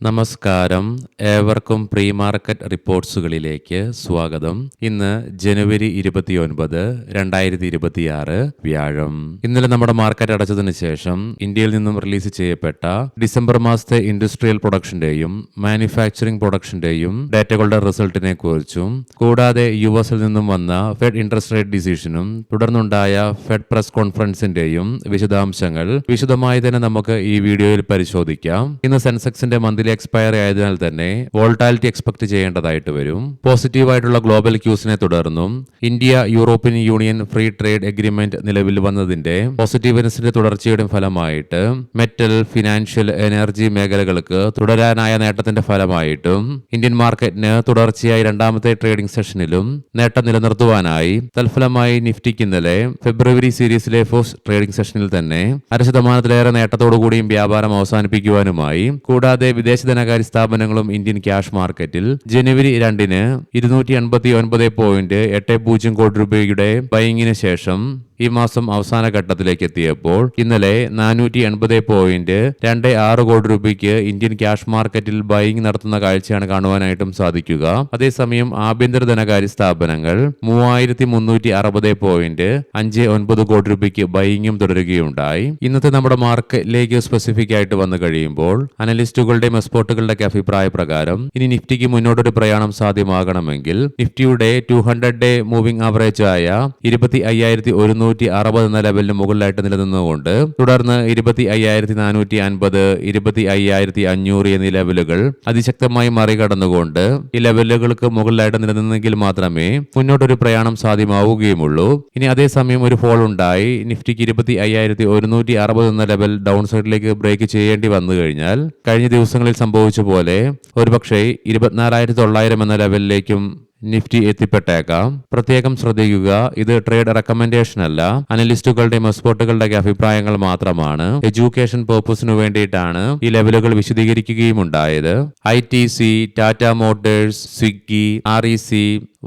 നമസ്കാരം, ഏവർക്കും pre market റിപ്പോർട്ട്സുകളിലേക്ക് സ്വാഗതം. ഇന്ന് ജനുവരി 29, 2026 വ്യാഴം. ഇന്നലെ നമ്മുടെ മാർക്കറ്റ് അടച്ചതിന് ശേഷം ഇന്ത്യയിൽ നിന്നും റിലീസ് ചെയ്യപ്പെട്ട ഡിസംബർ മാസത്തെ ഇൻഡസ്ട്രിയൽ പ്രൊഡക്ഷന്റെയും മാനുഫാക്ചറിംഗ് പ്രൊഡക്ഷന്റെയും ഡാറ്റകളുടെ റിസൾട്ടിനെ കുറിച്ചും കൂടാതെ യുഎസിൽ നിന്നും വന്ന ഫെഡ് ഇൻട്രസ്റ്റ് റേറ്റ് ഡിസിഷനും തുടർന്നുണ്ടായ ഫെഡ് പ്രസ് കോൺഫറൻസിന്റെയും വിശദാംശങ്ങൾ വിശദമായി തന്നെ നമുക്ക് ഈ വീഡിയോയിൽ പരിശോധിക്കാം. ഇന്ന് സെൻസെക്സിന്റെ മന്ത്ലി എക്സ്പയറി ആയതിനാൽ തന്നെ വോൾട്ടാലിറ്റി എക്സ്പെക്ട് ചെയ്യേണ്ടതായിട്ട് വരും. പോസിറ്റീവായിട്ടുള്ള ഗ്ലോബൽ ക്യൂസിനെ തുടർന്നും India European union free trade agreement നിലവിൽ വന്നതിന്റെ പോസിറ്റീവ്നെസിന്റെ തുടർച്ചയുടെ ഫലമായിട്ട് മെറ്റൽ, ഫിനാൻഷ്യൽ, എനർജി മേഖലകൾക്ക് തുടരാനായ നേട്ടത്തിന്റെ ഫലമായിട്ടും ഇന്ത്യൻ മാർക്കറ്റിന് തുടർച്ചയായി രണ്ടാമത്തെ ട്രേഡിംഗ് സെഷനിലും നേട്ടം നിലനിർത്തുവാനായി തൽഫലമായി നിഫ്റ്റിക്ക് ഇന്നലെ ഫെബ്രുവരി സീരീസിലെ ഫസ്റ്റ് ട്രേഡിംഗ് സെഷനിൽ തന്നെ 1% നേട്ടത്തോടുകൂടിയും വ്യാപാരം അവസാനിപ്പിക്കുവാനുമായി കൂടാതെ വിദേശ ധനകാര്യ സ്ഥാപനങ്ങളും ഇന്ത്യൻ ക്യാഷ് മാർക്കറ്റിൽ ജനുവരി 2-ന് 289.80 കോടി രൂപയുടെ ബൈങ്ങിന് ശേഷം ഈ മാസം അവസാന ഘട്ടത്തിലേക്ക് എത്തിയപ്പോൾ ഇന്നലെ 480.26 കോടി രൂപയ്ക്ക് ഇന്ത്യൻ ക്യാഷ് മാർക്കറ്റിൽ ബൈയിങ് നടത്തുന്ന കാഴ്ചയാണ് കാണുവാനായിട്ടും സാധിക്കുക. അതേസമയം ആഭ്യന്തര ധനകാര്യ സ്ഥാപനങ്ങൾ 3360.59 കോടി രൂപയ്ക്ക് ബൈയിങ്ങും തുടരുകയുണ്ടായി. ഇന്നത്തെ നമ്മുടെ മാർക്കറ്റിലേക്ക് സ്പെസിഫിക് ആയിട്ട് വന്നു കഴിയുമ്പോൾ അനലിസ്റ്റുകളുടെയും എക്സ്പേർട്ടുകളുടെ അഭിപ്രായ പ്രകാരം ഇനി നിഫ്റ്റിക്ക് മുന്നോട്ടൊരു പ്രയാണം സാധ്യമാകണമെങ്കിൽ നിഫ്റ്റിയുടെ 200-ഡേ മൂവിംഗ് ആവറേജ് ആയ 25,160 എന്ന ലെവലിന് മുകളിലായിട്ട് നിലനിന്നുകൊണ്ട് തുടർന്ന് 25,450, 25,500 എന്നീ ലെവലുകൾ അതിശക്തമായി മറികടന്നുകൊണ്ട് ഈ ലെവലുകൾക്ക് മുകളിലായിട്ട് നിലനിന്നെങ്കിൽ മാത്രമേ മുന്നോട്ടൊരു പ്രയാണം സാധ്യമാവുകയുമുള്ളൂ. ഇനി അതേസമയം ഒരു ഫോൾ ഉണ്ടായി നിഫ്റ്റിക്ക് 25,160 എന്ന ലെവൽ ഡൗൺ സൈഡിലേക്ക് ബ്രേക്ക് ചെയ്യേണ്ടി വന്നു കഴിഞ്ഞാൽ കഴിഞ്ഞ ദിവസങ്ങളിൽ സംഭവിച്ച പോലെ ഒരുപക്ഷെ 24,900 എന്ന ലെവലിലേക്കും നിഫ്റ്റി എത്തിപ്പെട്ടേക്കാം. പ്രത്യേകം ശ്രദ്ധിക്കുക, ഇത് ട്രേഡ് റെക്കമെൻഡേഷൻ അല്ല, അനലിസ്റ്റുകളുടെയും എക്സ്പേർട്ടുകളുടെ അഭിപ്രായങ്ങൾ മാത്രമാണ്. എഡ്യൂക്കേഷൻ പർപ്പസിനു വേണ്ടിയിട്ടാണ് ഈ ലെവലുകൾ വിശദീകരിക്കുകയും ഉണ്ടായത്. ITC, Tata Motors, Swiggy, REC,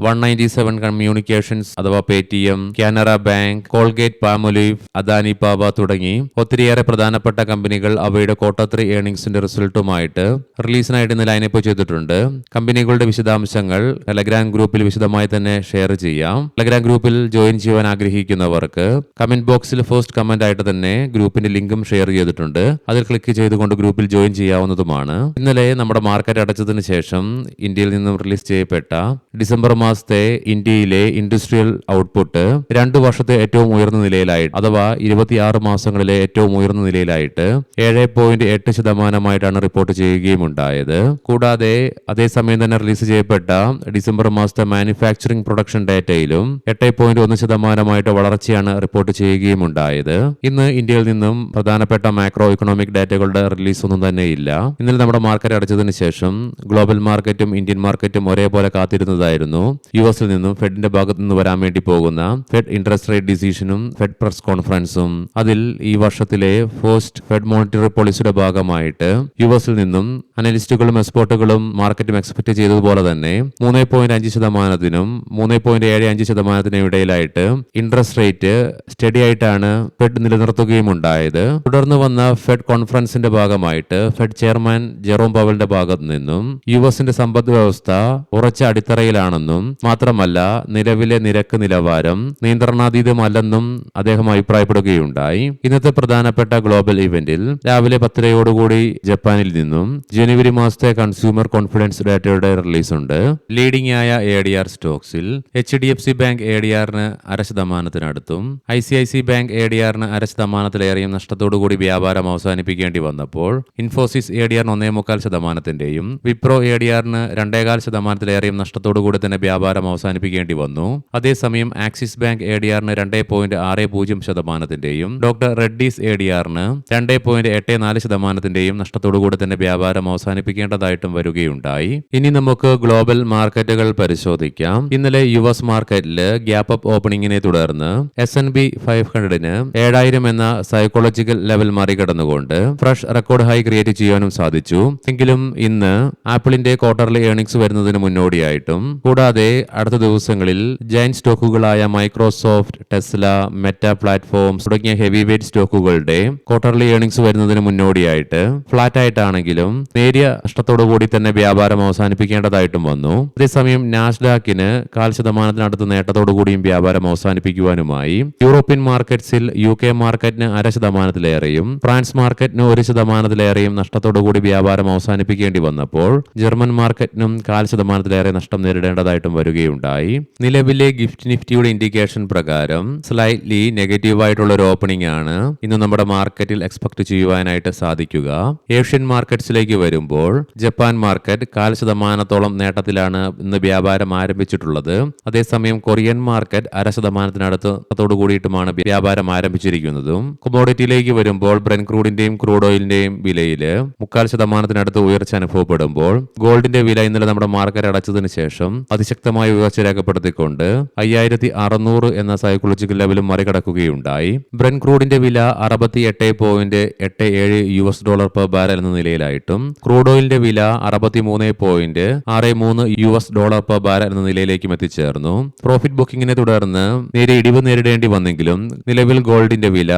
197 Communications അഥവാ Paytm, Canara Bank, Colgate Palmolive, Adani Power തുടങ്ങി ഒത്തിരിയേറെ പ്രധാനപ്പെട്ട കമ്പനികൾ അവയുടെ Q3 ഏർണിംഗ്സിന്റെ റിസൾട്ടുമായിട്ട് റിലീസിനായിട്ട് ഇന്ന് ലൈനപ്പ് ചെയ്തിട്ടുണ്ട്. കമ്പനികളുടെ വിശദാംശങ്ങൾ ടെലഗ്രാം ഗ്രൂപ്പിൽ വിശദമായി തന്നെ ഷെയർ ചെയ്യാം. ടെലഗ്രാം ഗ്രൂപ്പിൽ ജോയിൻ ചെയ്യുവാൻ ആഗ്രഹിക്കുന്നവർക്ക് കമന്റ് ബോക്സിൽ ഫസ്റ്റ് കമന്റ് ആയിട്ട് തന്നെ ഗ്രൂപ്പിന്റെ ലിങ്കും ഷെയർ ചെയ്തിട്ടുണ്ട്. അതിൽ ക്ലിക്ക് ചെയ്തുകൊണ്ട് ഗ്രൂപ്പിൽ ജോയിൻ ചെയ്യാവുന്നതുമാണ്. ഇന്നലെ നമ്മുടെ മാർക്കറ്റ് അടച്ചതിന് ശേഷം ഇന്ത്യയിൽ നിന്നും റിലീസ് ചെയ്യപ്പെട്ട ഡിസംബർ മാസത്തെ ഇന്ത്യയിലെ ഇൻഡസ്ട്രിയൽ ഔട്ട്പുട്ട് 2 വർഷത്തെ ഏറ്റവും ഉയർന്ന നിലയിലായിട്ട് അഥവാ 26 മാസങ്ങളിലെ ഏറ്റവും ഉയർന്ന നിലയിലായിട്ട് 7.8% റിപ്പോർട്ട് ചെയ്യുകയും ഉണ്ടായത്. കൂടാതെ അതേസമയം തന്നെ റിലീസ് ചെയ്യപ്പെട്ട ഡിസംബർ മാസത്തെ മാനുഫാക്ചറിംഗ് പ്രൊഡക്ഷൻ ഡാറ്റയിലും 8.1% വളർച്ചയാണ് റിപ്പോർട്ട് ചെയ്യുകയും ഉണ്ടായത്. ഇന്ന് ഇന്ത്യയിൽ നിന്നും പ്രധാനപ്പെട്ട മാക്രോ ഇക്കണോമിക് ഡാറ്റകളുടെ റിലീസ് ഒന്നും തന്നെ ഇല്ല. ഇന്നലെ നമ്മുടെ മാർക്കറ്റ് അടച്ചതിന് ശേഷം ഗ്ലോബൽ മാർക്കറ്റും ഇന്ത്യൻ മാർക്കറ്റും ഒരേപോലെ കാത്തിരുന്നതായിരുന്നു യുഎസിൽ നിന്നും ഫെഡിന്റെ ഭാഗത്തു നിന്ന് വരാൻ വേണ്ടി പോകുന്ന ഫെഡ് ഇൻട്രസ്റ്റ് റേറ്റ് ഡിസിഷനും ഫെഡ് പ്രസ് കോൺഫറൻസും. അതിൽ ഈ വർഷത്തിലെ ഫസ്റ്റ് ഫെഡ് മോണിറ്ററി പോളിസിയുടെ ഭാഗമായിട്ട് യുഎസിൽ നിന്നും അനലിസ്റ്റുകളും എക്സ്പേർട്ടുകളും മാർക്കറ്റും എക്സ്പെക്ട് ചെയ്തതുപോലെ തന്നെ 3.5%-നും 3.75%-നും ഇടയിലായിട്ട് ഇൻട്രസ്റ്റ് റേറ്റ് സ്റ്റഡി ആയിട്ടാണ് ഫെഡ് നിലനിർത്തുകയും ഉണ്ടായത്. തുടർന്ന് വന്ന ഫെഡ് കോൺഫറൻസിന്റെ ഭാഗമായിട്ട് ഫെഡ് ചെയർമാൻ ജെറോം പവലിന്റെ ഭാഗത്തു നിന്നും യുഎസിന്റെ സമ്പദ് വ്യവസ്ഥ ഉറച്ച അടിത്തറയിലാണെന്നും മാത്രമല്ല നിലവിലെ നിരക്ക് നിലവാരം നിയന്ത്രണാതീതമല്ലെന്നും അദ്ദേഹം അഭിപ്രായപ്പെടുകയുണ്ടായി. ഇന്നത്തെ പ്രധാനപ്പെട്ട ഗ്ലോബൽ ഇവന്റിൽ രാവിലെ 10:00 ജപ്പാനിൽ നിന്നും ജനുവരി മാസത്തെ കൺസ്യൂമർ കോൺഫിഡൻസ് ഡാറ്റയുടെ റിലീസ് ഉണ്ട്. ലീഡിംഗ് ആയ ADR സ്റ്റോക്സിൽ HDFC ബാങ്ക് ADRന് 0.5%-അടുത്തും ICICI ബാങ്ക് ADRന് 0.5%-ലേറെയും നഷ്ടത്തോടുകൂടി വ്യാപാരം അവസാനിപ്പിക്കേണ്ടി വന്നപ്പോൾ ഇൻഫോസിസ് ADRന് 1.25%-ന്റെയും വിപ്രോ ADRന് 2.5%-ലേറെയും നഷ്ടത്തോടുകൂടി തന്നെ വ്യാപാരം അവസാനിപ്പിക്കേണ്ടി വന്നു. അതേസമയം ആക്സിസ് ബാങ്ക് ADRന് 2.60% ഡോക്ടർ റെഡ്ഡീസ് ADRന് 2.84% നഷ്ടത്തോടുകൂടി തന്നെ വ്യാപാരം അവസാനിപ്പിക്കേണ്ടതായിട്ടും വരികയുണ്ടായി. ഇനി നമുക്ക് ഗ്ലോബൽ മാർക്കറ്റുകൾ പരിശോധിക്കാം. ഇന്നലെ US മാർക്കറ്റിൽ ഗ്യാപ്പ് അപ്പ് ഓപ്പണിംഗിനെ തുടർന്ന് S&P 500-ന് 7000 എന്ന സൈക്കോളജിക്കൽ ലെവൽ മറികടന്നുകൊണ്ട് ഫ്രഷ് റെക്കോർഡ് ഹൈ ക്രിയേറ്റ് ചെയ്യാനും സാധിച്ചു. എങ്കിലും ഇന്ന് ആപ്പിളിന്റെ ക്വാർട്ടർലി ഏർണിംഗ്സ് വരുന്നതിന് മുന്നോടിയായിട്ടും കൂടാതെ കൂടാതെ അടുത്ത ദിവസങ്ങളിൽ ജയന്റ് സ്റ്റോക്കുകളായ മൈക്രോസോഫ്റ്റ്, ടെസ്ല, മെറ്റ പ്ലാറ്റ്ഫോംസ് തുടങ്ങിയ ഹെവി വെയ്റ്റ് സ്റ്റോക്കുകളുടെ ക്വാർട്ടർലി ഏർണിംഗ്സ് വരുന്നതിന് മുന്നോടിയായിട്ട് ഫ്ലാറ്റ് ആയിട്ടാണെങ്കിലും നേരിയ നഷ്ടത്തോടുകൂടി തന്നെ വ്യാപാരം അവസാനിപ്പിക്കേണ്ടതായിട്ടും വന്നു. അതേസമയം നാസ്ഡാക്കിന് 0.5% നേട്ടത്തോടുകൂടിയും വ്യാപാരം അവസാനിപ്പിക്കുവാനുമായി. യൂറോപ്യൻ മാർക്കറ്റ്സിൽ UK മാർക്കറ്റിന് 0.5%-ലേറെയും ഫ്രാൻസ് മാർക്കറ്റിന് 1%-ലേറെയും നഷ്ടത്തോടുകൂടി വ്യാപാരം അവസാനിപ്പിക്കേണ്ടി വന്നപ്പോൾ ജർമ്മൻ മാർക്കറ്റിനും 0.5%-ലേറെ നഷ്ടം നേരിടേണ്ടതായിട്ടും വരികയുണ്ടായി. നിലവിലെ ഗിഫ്റ്റ് നിഫ്റ്റിയുടെ ഇൻഡിക്കേഷൻ പ്രകാരം സ്ലൈറ്റ്ലി നെഗറ്റീവായിട്ടുള്ള ഒരു ഓപ്പണിംഗ് ആണ് ഇന്ന് നമ്മുടെ മാർക്കറ്റിൽ എക്സ്പെക്ട് ചെയ്യുവാനായിട്ട് സാധിക്കുക. ഏഷ്യൻ മാർക്കറ്റ്സിലേക്ക് വരുമ്പോൾ ജപ്പാൻ മാർക്കറ്റ് 0.5%-ഓളം നേട്ടത്തിലാണ് ഇന്ന് വ്യാപാരം ആരംഭിച്ചിട്ടുള്ളത്. അതേസമയം കൊറിയൻ മാർക്കറ്റ് 0.5%-നടുത്തോടു കൂടിയിട്ടുമാണ് വ്യാപാരം ആരംഭിച്ചിരിക്കുന്നതും. കൊമോഡിറ്റിയിലേക്ക് വരുമ്പോൾ ബ്രെന്റ് ക്രൂഡിന്റെയും ക്രൂഡ് ഓയിലിന്റെയും വിലയിൽ 0.25%-നടുത്ത് ഉയർച്ച അനുഭവപ്പെടുമ്പോൾ ഗോൾഡിന്റെ വില ഇന്നലെ നമ്മുടെ മാർക്കറ്റ് അടച്ചതിന് ശേഷം അതിശക്തമായ ഉയർച്ച രേഖപ്പെടുത്തിക്കൊണ്ട് 5600 എന്ന സൈക്കോളജിക്കൽ ലെവലും മറികടക്കുകയുണ്ടായി. ബ്രെന്റ് ക്രൂഡിന്റെ വില $68.87 പെർ ബാരൽ എന്ന നിലയിലായിട്ടും ക്രൂഡ് ഓയിലിന്റെ വില $63.63 പെർ ബാരൽ എന്ന നിലയിലേക്കും എത്തിച്ചേർന്നു. പ്രോഫിറ്റ് ബുക്കിംഗിനെ തുടർന്ന് നേരിയ ഇടിവ് നേരിടേണ്ടി വന്നെങ്കിലും നിലവിൽ ഗോൾഡിന്റെ വില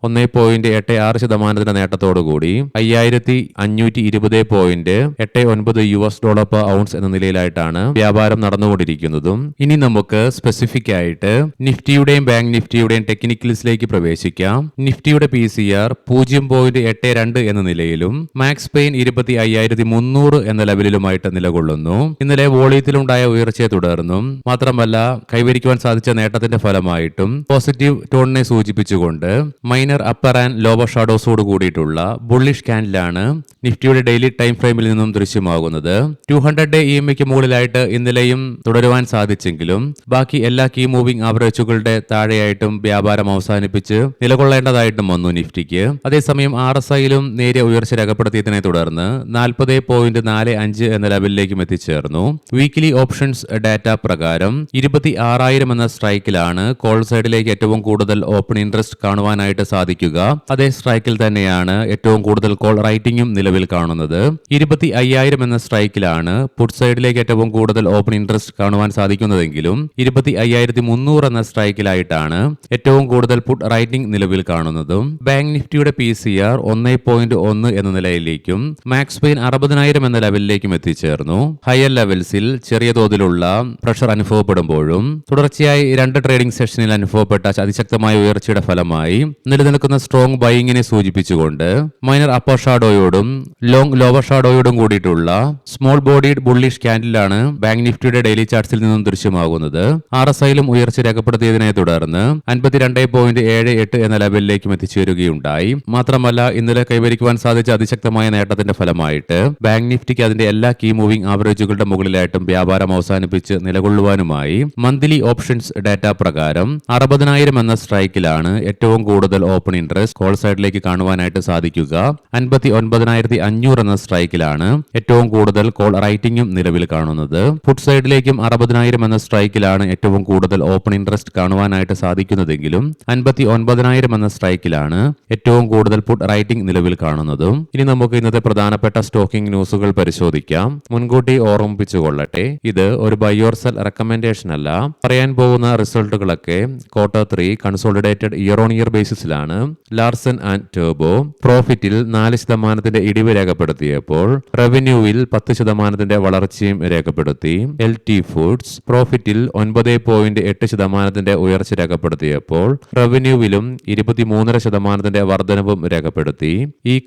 1.86% നേട്ടത്തോടുകൂടി $5520.89 പെർ ഔൺസ് എന്ന നിലയിലായിട്ടാണ് വ്യാപാരം നടന്നുകൊണ്ടിരിക്കുന്നതും. ഇനി നമുക്ക് സ്പെസിഫിക് ആയിട്ട് നിഫ്റ്റിയുടെയും ബാങ്ക് നിഫ്റ്റിയുടെയും ടെക്നിക്കൽസിലേക്ക് പ്രവേശിക്കാം. നിഫ്റ്റിയുടെ PCR 0.82 എന്ന നിലയിലും മാക്സ് പെയിൻ 25,300 എന്ന ലെവലിലുമായിട്ട് നിലകൊള്ളുന്നു. ഇന്നലെ വോളിയത്തിലുണ്ടായ ഉയർച്ചയെ തുടർന്നും മാത്രമല്ല കൈവരിക്കുവാൻ സാധിച്ച നേട്ടത്തിന്റെ ഫലമായിട്ടും പോസിറ്റീവ് ടോണിനെ സൂചിപ്പിച്ചുകൊണ്ട് മൈനർ അപ്പർ ആൻഡ് ലോവർ ഷാഡോസോട് കൂടിയിട്ടുള്ള ബുള്ളിഷ് ക്യാൻഡിലാണ് നിഫ്റ്റിയുടെ ഡെയിലി ടൈം ഫ്രെയിമിൽ നിന്നും ദൃശ്യമാകുന്നത്. 200-ഡേ EMAയ്ക്ക് മുകളിലായിട്ട് ഇന്നലെയും തുടരുവാൻ സാധിച്ചെങ്കിലും ബാക്കി എല്ലാ കീ മൂവിംഗ് ആവറേജുകളുടെ താഴെയായിട്ടും വ്യാപാരം അവസാനിപ്പിച്ച് നിലകൊള്ളേണ്ടതായിട്ടും വന്നു നിഫ്റ്റിക്ക്. അതേസമയം RSIയിലും നേരിയ ഉയർച്ച രേഖപ്പെടുത്തിയതിനെ തുടർന്ന് 40.45 എന്ന ലെവലിലേക്കും എത്തിച്ചേർന്നു. വീക്കിലി ഓപ്ഷൻസ് ഡാറ്റ പ്രകാരം 26,000 എന്ന സ്ട്രൈക്കിലാണ് കോൾ സൈഡിലേക്ക് ഏറ്റവും കൂടുതൽ ഓപ്പൺ ഇൻട്രസ്റ്റ് കാണുവാനായിട്ട് സാധിക്കുക. അതേ സ്ട്രൈക്കിൽ തന്നെയാണ് ഏറ്റവും കൂടുതൽ കോൾ റൈറ്റിംഗും നിലവിൽ കാണുന്നത്. 25,000 എന്ന സ്ട്രൈക്കിലാണ് പുട്ട് സൈഡിലേക്ക് ഏറ്റവും കൂടുതൽ ഓപ്പൺ ഇൻട്രസ്റ്റ് കാണുവാൻ സാധിക്കുന്നതെങ്കിലും 25,300 എന്ന സ്ട്രൈക്കിലായിട്ടാണ് ഏറ്റവും കൂടുതൽ പുട്ട് റൈറ്റിംഗ് നിലവിൽ കാണുന്നതും. ബാങ്ക് നിഫ്റ്റിയുടെ PCR 1.1 എന്ന നിലയിലേക്കും മാക്സ് പെയിൻ 60,000 എന്ന ലെവലിലേക്കും എത്തിച്ചേർന്നു. ഹയർ ലെവൽസിൽ ചെറിയ തോതിലുള്ള പ്രഷർ അനുഭവപ്പെടുമ്പോഴും തുടർച്ചയായി 2 ട്രേഡിംഗ് സെഷനിൽ അനുഭവപ്പെട്ട അതിശക്തമായ ഉയർച്ചയുടെ ഫലമായി നിലനിൽക്കുന്ന സ്ട്രോങ് ബൈയിങ്ങിനെ സൂചിപ്പിച്ചുകൊണ്ട് മൈനർ അപ്പർ ഷാഡോയോടും ലോങ് ലോവർ ഷാഡോയോടും കൂടിയിട്ടുള്ള സ്മോൾ ബോഡീഡ് ബുള്ളിഷ് ക്യാൻഡിലാണ് ബാങ്ക് നിഫ്റ്റിയുടെ ഡെയിലി ചാർട്ട്സിൽ നിന്നും ദൃശ്യമാകുന്നത്. RSIയിലും ഉയർച്ച രേഖപ്പെടുത്തിയതിനെ തുടർന്ന് 52.78 എന്ന ലെവലിലേക്കും എത്തിച്ചേരുകയുണ്ടായി. മാത്രമല്ല ഇന്നലെ കൈവരിക്കുവാൻ സാധിച്ച അതിശക്തമായ നേട്ടത്തിന്റെ ഫലമായിട്ട് ബാങ്ക് നിഫ്റ്റിക്ക് അതിന്റെ എല്ലാ കീ മൂവിംഗ് ആവറേജുകളുടെ മുകളിലായിട്ടും വ്യാപാരം അവസാനിപ്പിച്ച് നിലകൊള്ളുവാനുമായി മന്ത്ലി ഓപ്ഷൻസ് ഡാറ്റ പ്രകാരം 60,000 എന്ന സ്ട്രൈക്കിലാണ് ഏറ്റവും കൂടുതൽ ഓപ്പൺ ഇൻട്രസ്റ്റ് കോൾ സൈഡിലേക്ക് കാണുവാനായിട്ട് സാധിക്കുക. 59,500 എന്ന സ്ട്രൈക്കിലാണ് ഏറ്റവും കൂടുതൽ കോൾ റൈറ്റിംഗും നിലവിൽ കാണുന്നത്. പുട്ട് സൈഡിലേക്കും 60,000 എന്ന സ്ട്രൈക്കിലാണ് ഏറ്റവും കൂടുതൽ ഓപ്പൺ ഇൻട്രസ്റ്റ് കാണുവാനായിട്ട് സാധിക്കുന്നതെങ്കിലും 59,000 എന്ന സ്ട്രൈക്കിലാണ് ഏറ്റവും കൂടുതൽ പുട്ട് റൈറ്റിംഗ് നിലവിൽ കാണുന്നതും. ഇനി നമുക്ക് ഇന്നത്തെ പ്രധാനപ്പെട്ട സ്റ്റോക്കിംഗ് ന്യൂസുകൾ പരിശോധിക്കാം. മുൻകൂട്ടി ഓർമ്മിപ്പിച്ചുകൊള്ളട്ടെ, ഇത് ഒരു ബൈ ഓർ സെൽ റെക്കമെൻഡേഷൻ അല്ല. പറയാൻ പോകുന്ന റിസൾട്ടുകളൊക്കെ Q3 consolidated year on year ബേസിസിലാണ്. ലാർസൻ ആൻഡ് ടോബ്രോ പ്രോഫിറ്റിൽ 4% ഇടിവ് രേഖപ്പെടുത്തിയപ്പോൾ റവന്യൂവിൽ 10% വളർച്ചയും രേഖപ്പെടുത്തി. LT ഫുഡ്സ് പ്രോഫിറ്റിൽ 9.8% ഉയർച്ച രേഖപ്പെടുത്തിയപ്പോൾ റവന്യൂവിലും 23% വർധനവും രേഖപ്പെടുത്തി.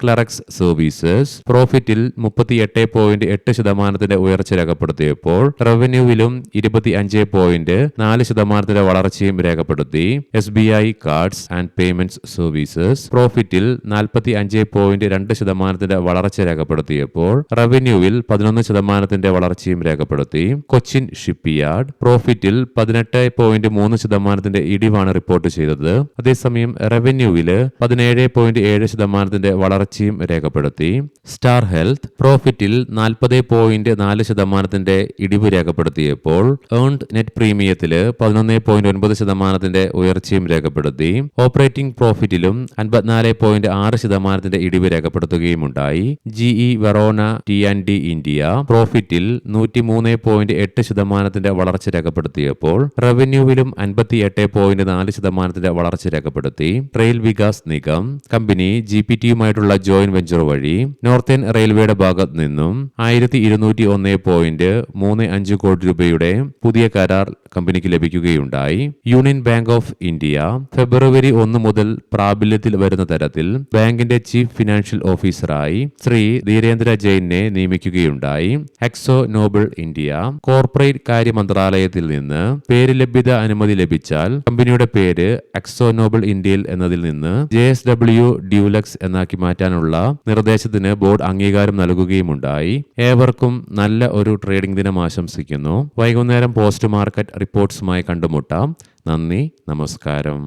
ക്ലറക്സ് സർവീസസ് പ്രോഫിറ്റിൽ 38.8% ഉയർച്ച രേഖപ്പെടുത്തിയപ്പോൾ റവന്യൂവിലും 25.4% വളർച്ചയും രേഖപ്പെടുത്തി. SBI Cards and Payments Services പ്രോഫിറ്റിൽ 45.2% വളർച്ച രേഖപ്പെടുത്തിയപ്പോൾ റവന്യൂവിൽ 11% വളർച്ചയും രേഖപ്പെടുത്തി. കൊച്ചിൻ ഷിപ്പ്യാർഡ് പ്രോഫിറ്റിൽ 18.3% ഇടിവാണ് റിപ്പോർട്ട് ചെയ്തത്. അതേസമയം റവന്യൂവില് 17.7% വളർച്ചയും രേഖപ്പെടുത്തി. സ്റ്റാർ ഹെൽത്ത് പ്രോഫിറ്റിൽ 40.4% ഇടിവ് രേഖപ്പെടുത്തിയപ്പോൾ ഏൺഡ് നെറ്റ് പ്രീമിയത്തില് 11.9% ഉയർച്ചയും രേഖപ്പെടുത്തി. ഓപ്പറേറ്റിംഗ് പ്രോഫിറ്റ് പ്രോഫിറ്റിലും 54.6% ഇടിവ് രേഖപ്പെടുത്തുകയുമുണ്ടായി. GE വെറോന T&D ഇന്ത്യ പ്രോഫിറ്റിൽ 103.8% വളർച്ച രേഖപ്പെടുത്തിയപ്പോൾ റവന്യൂവിലും 58.4% വളർച്ച രേഖപ്പെടുത്തി. റെയിൽ വികാസ് നിഗം കമ്പനി GPT-യുമായിട്ടുള്ള ജോയിന്റ് വെഞ്ചർ വഴി നോർത്തേൺ റെയിൽവേയുടെ ഭാഗത്ത് നിന്നും 1201.35 കോടി രൂപയുടെ പുതിയ കരാർ കമ്പനിക്ക് ലഭിക്കുകയുണ്ടായി. യൂണിയൻ ബാങ്ക് ഓഫ് ഇന്ത്യ ഫെബ്രുവരി 1 മുതൽ പ്രാബല്യത്തിൽ വരുന്ന തരത്തിൽ ബാങ്കിന്റെ ചീഫ് ഫിനാൻഷ്യൽ ഓഫീസറായി ശ്രീ ധീരേന്ദ്ര ജെയിനെ നിയമിക്കുകയുണ്ടായി. എക്സോ നോബിൾ ഇന്ത്യ കോർപ്പറേറ്റ് കാര്യ മന്ത്രാലയത്തിൽ നിന്ന് പേര് ലഭ്യത അനുമതി ലഭിച്ചാൽ കമ്പനിയുടെ പേര് എക്സോ നോബിൾ ഇന്ത്യയിൽ എന്നതിൽ നിന്ന് JSW ഡ്യൂലക്സ് എന്നാക്കി മാറ്റാനുള്ള നിർദ്ദേശത്തിന് ബോർഡ് അംഗീകാരം നൽകുകയുമുണ്ടായി. ഏവർക്കും നല്ല ഒരു ട്രേഡിംഗ് ദിനം ആശംസിക്കുന്നു. വൈകുന്നേരം പോസ്റ്റ് മാർക്കറ്റ് റിപ്പോർട്ട്സുമായി കണ്ടുമുട്ടാം. നന്ദി, നമസ്കാരം.